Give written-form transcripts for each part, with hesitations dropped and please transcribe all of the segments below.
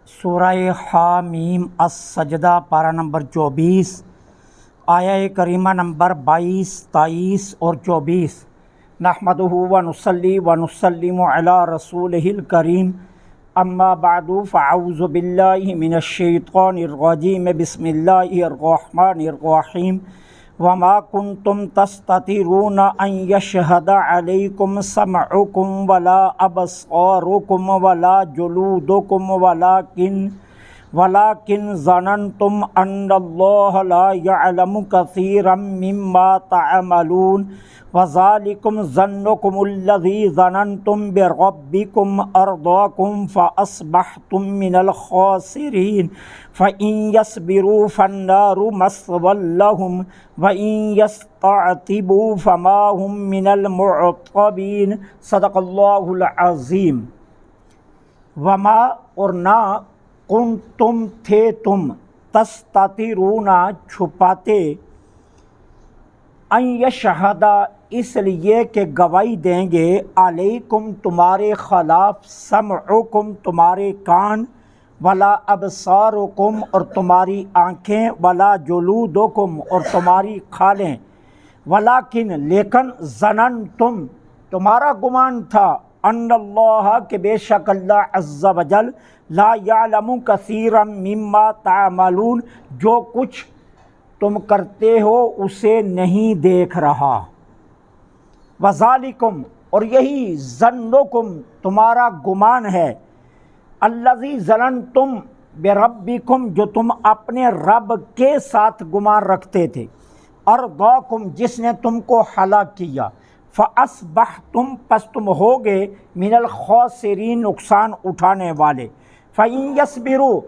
سورہ حامیم السجدہ پارہ نمبر 24 آیہ کریمہ نمبر 22، 23 اور 24۔ نحمدہ ونصلی ونسلم علی رسولہ الکریم، اما بعد فاعوذ باللہ من الشیطان الرجیم، بسم اللہ الرحمن الرحیم۔ وما کنتم تستترون ان یشہد علیکم سمعکم ولا ابصارکم ولا جلودکم ولکن ظننتم ان اللہ لا یعلم کثیرا مما تعملون وذالکم ظنکم الذی ظننتم بربکم ارداکم فاصبحتم من الخاسرین فإن يصبروا فالنار مثوى لهم وإن يستعتبوا فما هم من المعتبین۔ صدق اللہ العظیم۔ وما اور نہ کنتم تھے تم، تستترون چھپاتے، ان یشہدا اس لیے کہ گواہی دیں گے، علیکم تمہارے خلاف، سمعکم تمہارے کان، ولا ابصارکم اور تمہاری آنکھیں، ولا جلودکم اور تمہاری کھالیں، ولیکن لیکن ظننتم تمہارا گمان تھا، ان اللہ کہ بے شک اللہ عز وجل، لا یعلم کثیرا مما تعملون جو کچھ تم کرتے ہو اسے نہیں دیکھ رہا، وذالکم اور یہی، ظنکم تمہارا گمان ہے، الذی ظننتم بربکم جو تم اپنے رب کے ساتھ گمان رکھتے تھے، ارداکم جس نے تم کو ہلاک کیا، فاصبحتم پس تم ہوگے، من الخاسرین نقصان اٹھانے والے، فإن یصبروا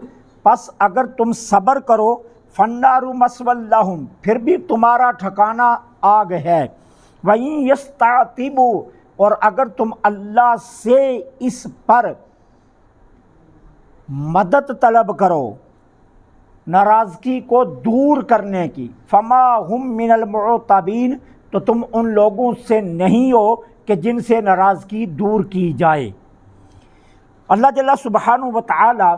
پس اگر تم صبر کرو، فالنار مثوی لہم پھر بھی تمہارا ٹھکانہ آگ ہے، وإن یستعتبوا اور اگر تم اللہ سے اس پر مدد طلب کرو، ناراضگی کو دور کرنے کی، فما ہم من المعتبین تو تم ان لوگوں سے نہیں ہو کہ جن سے ناراضگی دور کی جائے۔ اللہ جل سبحانہ و تعالی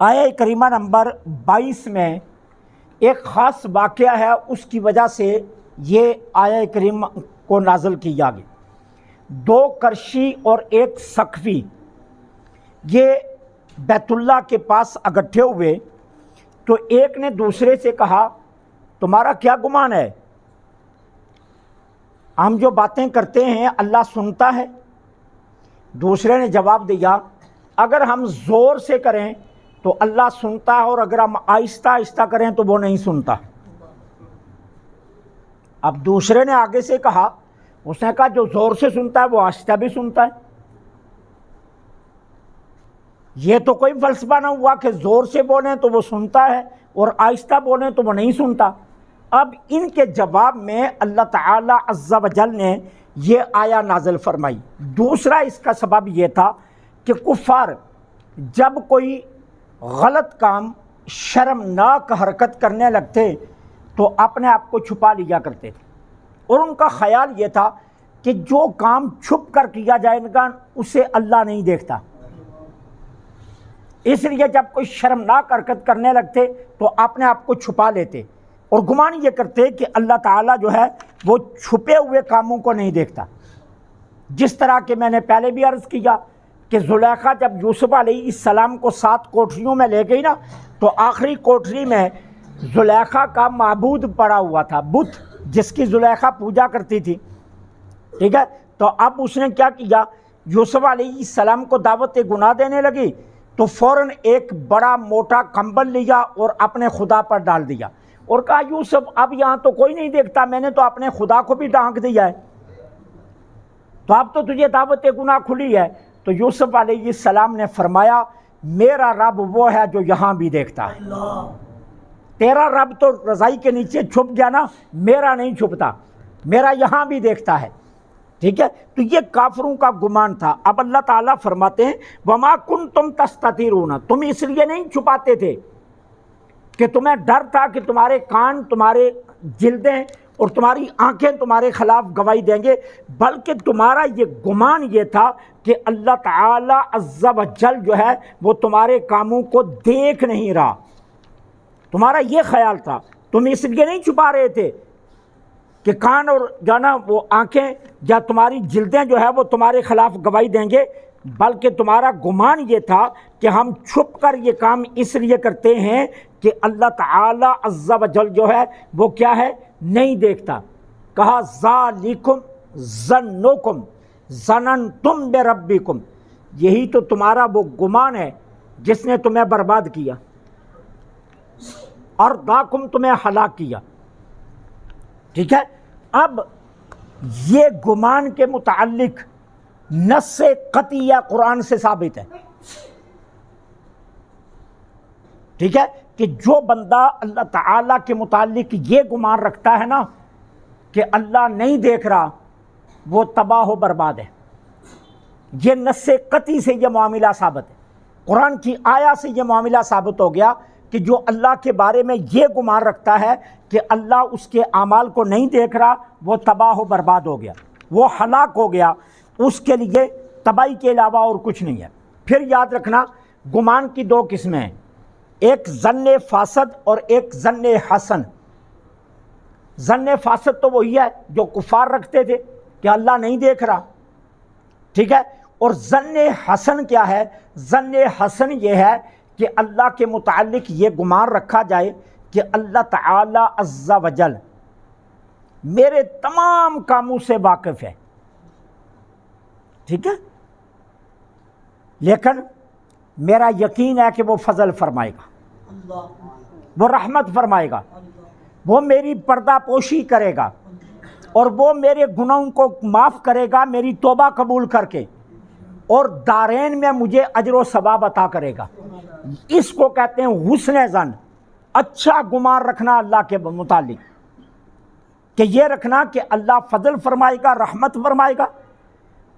آیہ کریمہ نمبر 22 میں ایک خاص واقعہ ہے، اس کی وجہ سے یہ آیہ کریمہ کو نازل کیا گیا۔ دو کرشی اور ایک سقفی یہ بیت اللہ کے پاس اکٹھے ہوئے، تو ایک نے دوسرے سے کہا تمہارا کیا گمان ہے، ہم جو باتیں کرتے ہیں اللہ سنتا ہے؟ دوسرے نے جواب دیا اگر ہم زور سے کریں تو اللہ سنتا ہے، اور اگر ہم آہستہ آہستہ کریں تو وہ نہیں سنتا۔ اب دوسرے نے آگے سے کہا، اس نے کہا جو زور سے سنتا ہے وہ آہستہ بھی سنتا ہے۔ یہ تو کوئی فلسفہ نہ ہوا کہ زور سے بولیں تو وہ سنتا ہے اور آہستہ بولیں تو وہ نہیں سنتا۔ اب ان کے جواب میں اللہ تعالی عز و جل نے یہ آیہ نازل فرمائی۔ دوسرا اس کا سبب یہ تھا کہ کفار جب کوئی غلط کام، شرمناک حرکت کرنے لگتے تو اپنے آپ کو چھپا لیا کرتے تھے، اور ان کا خیال یہ تھا کہ جو کام چھپ کر کیا جائے گا اسے اللہ نہیں دیکھتا، اس لیے جب کوئی شرمناک حرکت کرنے لگتے تو اپنے آپ کو چھپا لیتے، اور گمان یہ کرتے کہ اللہ تعالیٰ جو ہے وہ چھپے ہوئے کاموں کو نہیں دیکھتا۔ جس طرح کہ میں نے پہلے بھی عرض کیا کہ زلیخا جب یوسف علیہ السلام کو 7 کوٹریوں میں لے گئی نا، تو آخری کوٹری میں زلیخا کا معبود پڑا ہوا تھا، بت جس کی زلیخا پوجا کرتی تھی، ٹھیک ہے؟ تو اب اس نے کیا کیا، یوسف علیہ السلام کو دعوت گناہ دینے لگی تو فوراً ایک بڑا موٹا کمبل لیا اور اپنے خدا پر ڈال دیا، اور کہا یوسف اب یہاں تو کوئی نہیں دیکھتا، میں نے تو اپنے خدا کو بھی ڈھانک دیا ہے، تو اب تو تجھے دعوت گناہ کھلی ہے۔ تو یوسف علیہ السلام نے فرمایا میرا رب وہ ہے جو یہاں بھی دیکھتا ہے، تیرا رب تو رضائی کے نیچے چھپ گیا نا، میرا نہیں چھپتا، میرا یہاں بھی دیکھتا ہے، ٹھیک ہے؟ تو یہ کافروں کا گمان تھا۔ اب اللہ تعالیٰ فرماتے ہیں وما کنتم تستترون، تم اس لیے نہیں چھپاتے تھے کہ تمہیں ڈر تھا کہ تمہارے کان، تمہارے جلدیں اور تمہاری آنکھیں تمہارے خلاف گواہی دیں گے، بلکہ تمہارا یہ گمان یہ تھا کہ اللہ تعالی عز و جل جو ہے وہ تمہارے کاموں کو دیکھ نہیں رہا، تمہارا یہ خیال تھا، تم اس لیے نہیں چھپا رہے تھے کہ کان اور جانا وہ آنکھیں یا تمہاری جلدیں جو ہے وہ تمہارے خلاف گواہی دیں گے، بلکہ تمہارا گمان یہ تھا کہ ہم چھپ کر یہ کام اس لیے کرتے ہیں کہ اللہ تعالی عز و جل جو ہے وہ کیا ہے، نہیں دیکھتا۔ کہا ذالکم ظنکم ظننتم بربکم، یہی تو تمہارا وہ گمان ہے جس نے تمہیں برباد کیا، ارداکم تمہیں ہلاک کیا۔ ٹھیک ہے، اب یہ گمان کے متعلق نص قطعیہ قرآن سے ثابت ہے، ٹھیک ہے، کہ جو بندہ اللہ تعالیٰ کے متعلق یہ گمان رکھتا ہے نا کہ اللہ نہیں دیکھ رہا، وہ تباہ و برباد ہے۔ یہ نص قطعی سے یہ معاملہ ثابت ہے، قرآن کی آیات سے یہ معاملہ ثابت ہو گیا کہ جو اللہ کے بارے میں یہ گمان رکھتا ہے کہ اللہ اس کے اعمال کو نہیں دیکھ رہا، وہ تباہ و برباد ہو گیا، وہ ہلاک ہو گیا، اس کے لیے تباہی کے علاوہ اور کچھ نہیں ہے۔ پھر یاد رکھنا گمان کی دو قسمیں ہیں، ایک ظن فاسد اور ایک ظن حسن۔ ظن فاسد تو وہی ہے جو کفار رکھتے تھے کہ اللہ نہیں دیکھ رہا، ٹھیک ہے، اور ظن حسن کیا ہے؟ ظن حسن یہ ہے کہ اللہ کے متعلق یہ گمان رکھا جائے کہ اللہ تعالی عز و جل میرے تمام کاموں سے واقف ہے، ٹھیک ہے، لیکن میرا یقین ہے کہ وہ فضل فرمائے گا، وہ رحمت فرمائے گا، وہ میری پردہ پوشی کرے گا، اور وہ میرے گناہوں کو معاف کرے گا میری توبہ قبول کر کے، اور دارین میں مجھے اجر و ثواب عطا کرے گا۔ اس کو کہتے ہیں حسن ظن، اچھا گمان رکھنا اللہ کے متعلق، کہ یہ رکھنا کہ اللہ فضل فرمائے گا، رحمت فرمائے گا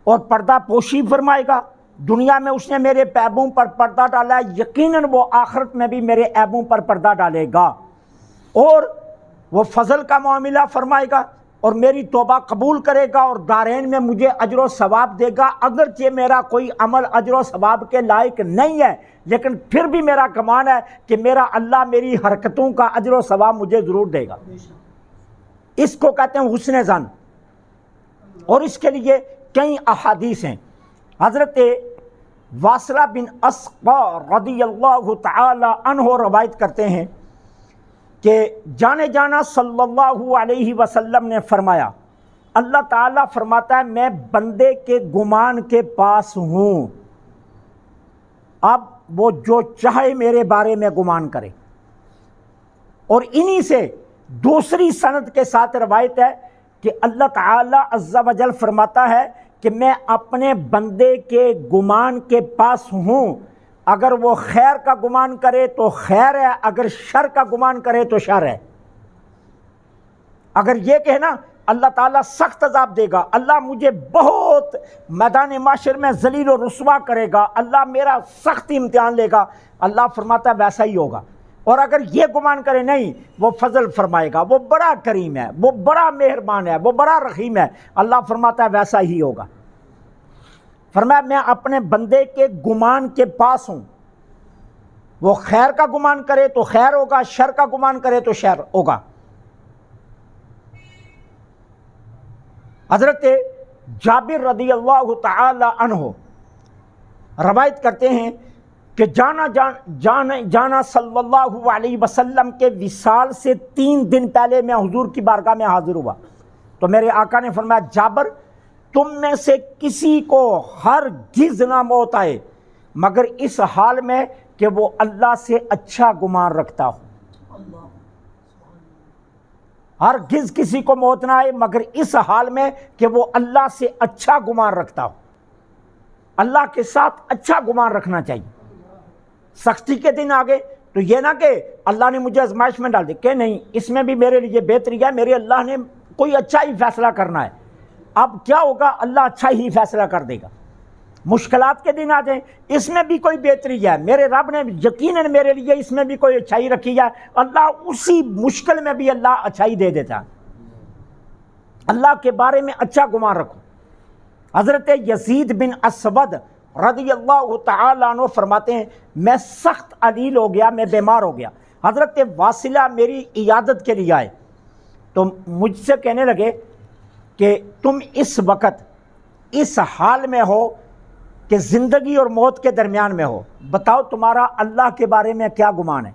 اور پردہ پوشی فرمائے گا۔ دنیا میں اس نے میرے عیبوں پر پردہ ڈالا ہے، یقیناً وہ آخرت میں بھی میرے عیبوں پر پردہ ڈالے گا، اور وہ فضل کا معاملہ فرمائے گا اور میری توبہ قبول کرے گا، اور دارین میں مجھے اجر و ثواب دے گا، اگرچہ میرا کوئی عمل اجر و ثواب کے لائق نہیں ہے، لیکن پھر بھی میرا گمان ہے کہ میرا اللہ میری حرکتوں کا اجر و ثواب مجھے ضرور دے گا۔ اس کو کہتے ہیں حسن ظن، اور اس کے لیے کئی احادیث ہیں۔ حضرت واصلہ بن اسقع رضی اللہ تعالی عنہ روایت کرتے ہیں کہ جانے جانا صلی اللہ علیہ وسلم نے فرمایا، اللہ تعالیٰ فرماتا ہے میں بندے کے گمان کے پاس ہوں، اب وہ جو چاہے میرے بارے میں گمان کرے۔ اور انہی سے دوسری سند کے ساتھ روایت ہے کہ اللہ تعالیٰ عز و جل فرماتا ہے کہ میں اپنے بندے کے گمان کے پاس ہوں، اگر وہ خیر کا گمان کرے تو خیر ہے، اگر شر کا گمان کرے تو شر ہے۔ اگر یہ کہنا اللہ تعالیٰ سخت عذاب دے گا، اللہ مجھے بہت میدان معاشر میں ذلیل و رسوا کرے گا، اللہ میرا سخت امتحان لے گا، اللہ فرماتا ہے ویسا ہی ہوگا۔ اور اگر یہ گمان کرے نہیں وہ فضل فرمائے گا، وہ بڑا کریم ہے، وہ بڑا مہربان ہے، وہ بڑا رحیم ہے، اللہ فرماتا ہے ویسا ہی ہوگا۔ فرمایا میں اپنے بندے کے گمان کے پاس ہوں، وہ خیر کا گمان کرے تو خیر ہوگا، شر کا گمان کرے تو شر ہوگا۔ حضرت جابر رضی اللہ تعالی عنہ روایت کرتے ہیں کہ جانا صلی اللہ علیہ وسلم کے وصال سے 3 دن پہلے میں حضور کی بارگاہ میں حاضر ہوا، تو میرے آقا نے فرمایا جابر تم میں سے کسی کو ہرگز نہ موت آئے مگر اس حال میں کہ وہ اللہ سے اچھا گمان رکھتا ہو، ہرگز کسی کو موت نہ آئے مگر اس حال میں کہ وہ اللہ سے اچھا گمان رکھتا ہو۔ اللہ کے ساتھ اچھا گمان رکھنا چاہیے۔ سختی کے دن آگے تو یہ نہ کہ اللہ نے مجھے آزمائش میں ڈال دی، کہ نہیں اس میں بھی میرے لیے بہتری ہے، میرے اللہ نے کوئی اچھا ہی فیصلہ کرنا ہے، اب کیا ہوگا اللہ اچھا ہی فیصلہ کر دے گا۔ مشکلات کے دن آ جائیں اس میں بھی کوئی بہتری ہے، میرے رب نے یقیناً میرے لیے اس میں بھی کوئی اچھائی رکھی ہے، اللہ اسی مشکل میں بھی اللہ اچھائی دے دیتا ہے۔ اللہ کے بارے میں اچھا گمان رکھو۔ حضرت یزید بن اسود رضی اللہ تعالیٰ عنہ فرماتے ہیں میں سخت علیل ہو گیا، میں بیمار ہو گیا، حضرت واصلہ میری عیادت کے لیے آئے تو مجھ سے کہنے لگے کہ تم اس وقت اس حال میں ہو کہ زندگی اور موت کے درمیان میں ہو، بتاؤ تمہارا اللہ کے بارے میں کیا گمان ہے؟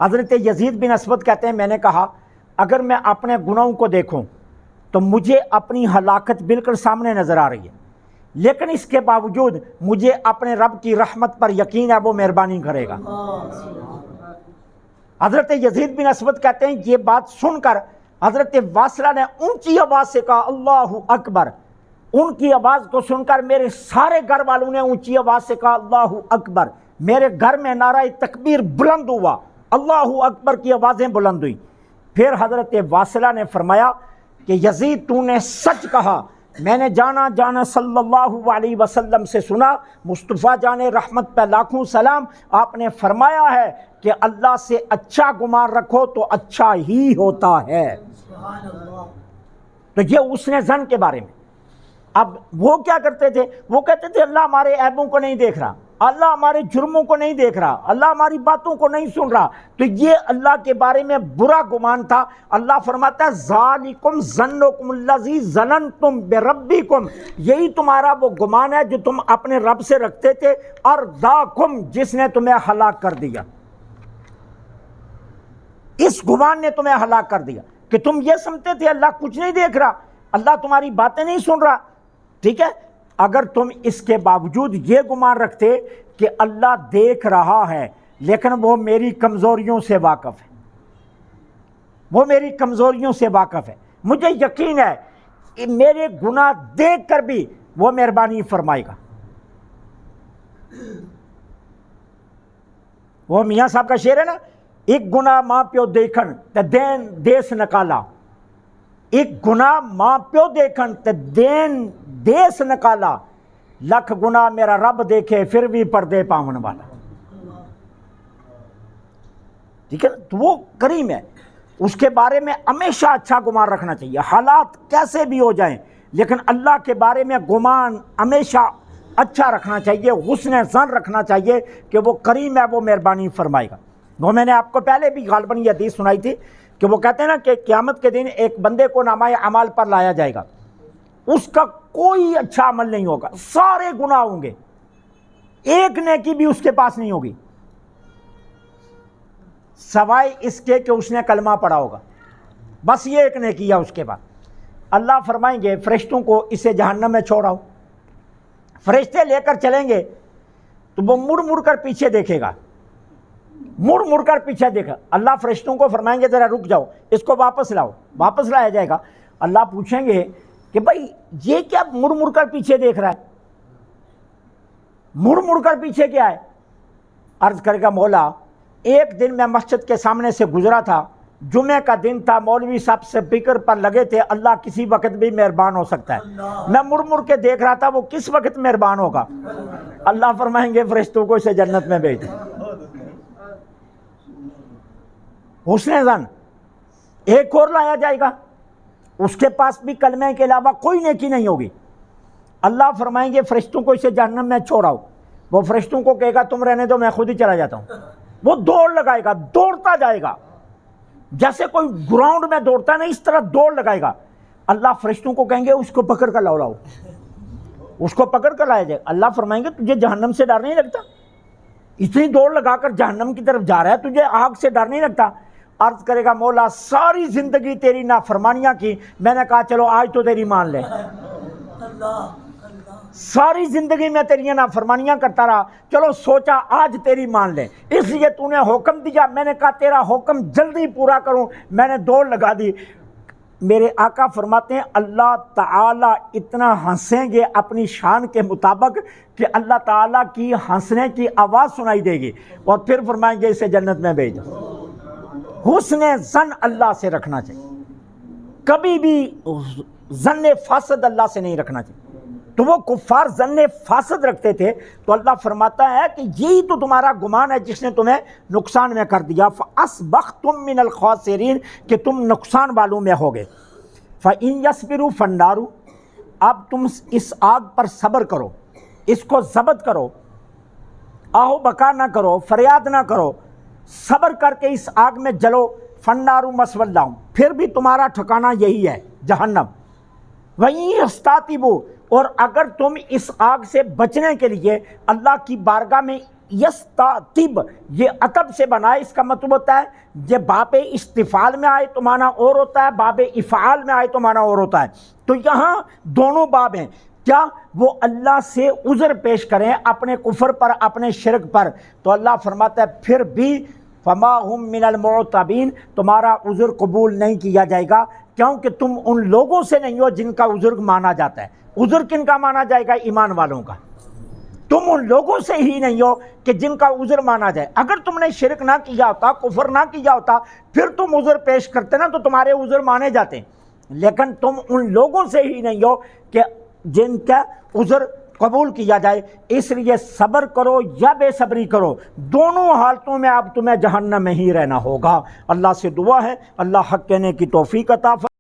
حضرت یزید بن اسود کہتے ہیں میں نے کہا اگر میں اپنے گناہوں کو دیکھوں تو مجھے اپنی ہلاکت بالکل سامنے نظر آ رہی ہے، لیکن اس کے باوجود مجھے اپنے رب کی رحمت پر یقین ہے، وہ مہربانی کرے گا۔ حضرت یزید بن اسود کہتے ہیں یہ بات سن کر حضرت واصلہ نے اونچی آواز سے کہا اللہ اکبر۔ ان کی آواز کو سن کر میرے سارے گھر والوں نے اونچی آواز سے کہا اللہ اکبر۔ میرے گھر میں نعرہ تکبیر بلند ہوا، اللہ اکبر کی آوازیں بلند ہوئی۔ پھر حضرت واصلہ نے فرمایا کہ یزید تو نے سچ کہا، میں نے جانا صلی اللہ علیہ وسلم سے سنا، مصطفیٰ جان رحمت پہ لاکھوں سلام، آپ نے فرمایا ہے کہ اللہ سے اچھا گمان رکھو تو اچھا ہی ہوتا ہے۔ تو یہ اس نے ظن کے بارے میں۔ اب وہ کیا کرتے تھے؟ وہ کہتے تھے اللہ ہمارے عیبوں کو نہیں دیکھ رہا، اللہ ہمارے جرموں کو نہیں دیکھ رہا، اللہ ہماری باتوں کو نہیں سن رہا، تو یہ اللہ کے بارے میں برا گمان تھا۔ اللہ فرماتا ہے ذالکم ظنکم الذی ظننتم بربکم، یہی تمہارا وہ گمان ہے جو تم اپنے رب سے رکھتے تھے، ارداکم، جس نے تمہیں ہلاک کر دیا۔ اس گمان نے تمہیں ہلاک کر دیا کہ تم یہ سمجھتے تھے اللہ کچھ نہیں دیکھ رہا، اللہ تمہاری باتیں نہیں سن رہا، ٹھیک ہے؟ اگر تم اس کے باوجود یہ گمان رکھتے کہ اللہ دیکھ رہا ہے لیکن وہ میری کمزوریوں سے واقف ہے، وہ میری کمزوریوں سے واقف ہے، مجھے یقین ہے میرے گناہ دیکھ کر بھی وہ مہربانی فرمائے گا۔ وہ میاں صاحب کا شعر ہے نا، ایک گناہ ماں پیو دیکھن تے دین دیس نکالا، ایک گناہ ماں پیو دیکھن تے دین دیس نکالا، لکھ گناہ میرا رب دیکھے پھر بھی پردے پاون والا۔ ٹھیک ہے، تو وہ کریم ہے، اس کے بارے میں ہمیشہ اچھا گمان رکھنا چاہیے، حالات کیسے بھی ہو جائیں لیکن اللہ کے بارے میں گمان ہمیشہ اچھا رکھنا چاہیے، حسن ظن رکھنا چاہیے کہ وہ کریم ہے، وہ مہربانی فرمائے گا۔ وہ میں نے آپ کو پہلے بھی غالباً یہ حدیث سنائی تھی کہ وہ کہتے ہیں نا کہ قیامت کے دن ایک بندے کو نامہ اعمال پر لایا جائے گا، اس کا کوئی اچھا عمل نہیں ہوگا، سارے گناہ ہوں گے، ایک نیکی بھی اس کے پاس نہیں ہوگی سوائے اس کے کہ اس نے کلمہ پڑھا ہوگا، بس یہ ایک نیکی ہے اس کے بعد۔ اللہ فرمائیں گے فرشتوں کو اسے جہنم میں چھوڑاؤ، فرشتے لے کر چلیں گے تو وہ مڑ مڑ کر پیچھے دیکھے گا، مڑ مڑ کر پیچھے دیکھا، اللہ فرشتوں کو فرمائیں گے ذرا رک جاؤ، اس کو واپس لاؤ، واپس لایا جائے گا۔ اللہ پوچھیں گے کہ بھائی یہ کیا مڑ مڑ کر پیچھے دیکھ رہا ہے، مڑ مڑ کر پیچھے کیا ہے؟ عرض کرے گا مولا ایک دن میں مسجد کے سامنے سے گزرا تھا، جمعہ کا دن تھا، مولوی صاحب سے فکر پر لگے تھے اللہ کسی وقت بھی مہربان ہو سکتا ہے، میں مڑ مڑ کے دیکھ رہا تھا وہ کس وقت مہربان ہوگا۔ اللہ فرمائیں گے فرشتوں کو اسے جنت میں بھیج دیں۔ حسن ظن ایک اور لایا جائے گا، اس کے پاس بھی کلمے کے علاوہ کوئی نیکی نہیں ہوگی، اللہ فرمائیں گے فرشتوں کو اسے جہنم میں چھوڑاؤ، وہ فرشتوں کو کہے گا تم رہنے دو میں خود ہی چلا جاتا ہوں، وہ دوڑ لگائے گا، دوڑتا جائے گا جیسے کوئی گراؤنڈ میں دوڑتا ہے نا، اس طرح دوڑ لگائے گا۔ اللہ فرشتوں کو کہیں گے اس کو پکڑ کر لاؤ، اس کو پکڑ کر لایا جائے۔ اللہ فرمائیں گے تجھے جہنم سے ڈر نہیں لگتا؟ اتنی دوڑ لگا کر جہنم کی طرف جا رہا ہے، تجھے آگ سے ڈر نہیں لگتا؟ عرض کرے گا مولا ساری زندگی تیری نافرمانیاں کی، میں نے کہا چلو آج تو تیری مان لے، ساری زندگی میں تیری نافرمانیاں کرتا رہا، چلو سوچا آج تیری مان لے، اس لیے تو نے حکم دیا، میں نے کہا تیرا حکم جلدی پورا کروں، میں نے دوڑ لگا دی۔ میرے آقا فرماتے ہیں اللہ تعالیٰ اتنا ہنسیں گے اپنی شان کے مطابق کہ اللہ تعالیٰ کی ہنسنے کی آواز سنائی دے گی، اور پھر فرمائیں گے اسے جنت میں بھیج دو۔ حسن ظن اللہ سے رکھنا چاہیے، کبھی بھی ظن فاسد اللہ سے نہیں رکھنا چاہیے۔ تو وہ کفار ظن فاسد رکھتے تھے، تو اللہ فرماتا ہے کہ یہی تو تمہارا گمان ہے جس نے تمہیں نقصان میں کر دیا، فَأَصْبَحْتُم مِّنَ الْخَاسِرِينَ، کہ تم نقصان والوں میں ہوگے۔ فَإِن يَصْبِرُوا فَالنَّارُ، اب تم اس آگ پر صبر کرو، اس کو ضبط کرو، آہو بکا نہ کرو، فریاد نہ کرو، صبر کر کے اس آگ میں جلو، فَالنَّارُ مَثْوًى لَهُمْ، پھر بھی تمہارا ٹھکانہ یہی ہے جہنم۔ وَإِن يَسْتَعْتِبُوا، اور اگر تم اس آگ سے بچنے کے لیے اللہ کی بارگاہ میں یستعتب، یہ عطب سے بنا ہے، اس کا مطلب ہوتا ہے یہ باب استفعال میں آئے تو معنی اور ہوتا ہے، باب افعال میں آئے تو معنی اور ہوتا ہے، تو یہاں دونوں باب ہیں۔ کیا وہ اللہ سے عذر پیش کریں اپنے کفر پر، اپنے شرک پر، تو اللہ فرماتا ہے پھر بھی فما ہم من المعتبین، تمہارا عذر قبول نہیں کیا جائے گا، کیونکہ تم ان لوگوں سے نہیں ہو جن کا عذر مانا جاتا ہے۔ عذر کن کا مانا جائے گا؟ ایمان والوں کا۔ تم ان لوگوں سے ہی نہیں ہو کہ جن کا عذر مانا جائے۔ اگر تم نے شرک نہ کیا ہوتا، کفر نہ کیا ہوتا، پھر تم عذر پیش کرتے نا تو تمہارے عذر مانے جاتے، لیکن تم ان لوگوں سے ہی نہیں ہو کہ جن کا عذر قبول کیا جائے، اس لیے صبر کرو یا بے صبری کرو، دونوں حالتوں میں اب تمہیں جہنم میں ہی رہنا ہوگا۔ اللہ سے دعا ہے اللہ حق کہنے کی توفیق عطا فرمائے۔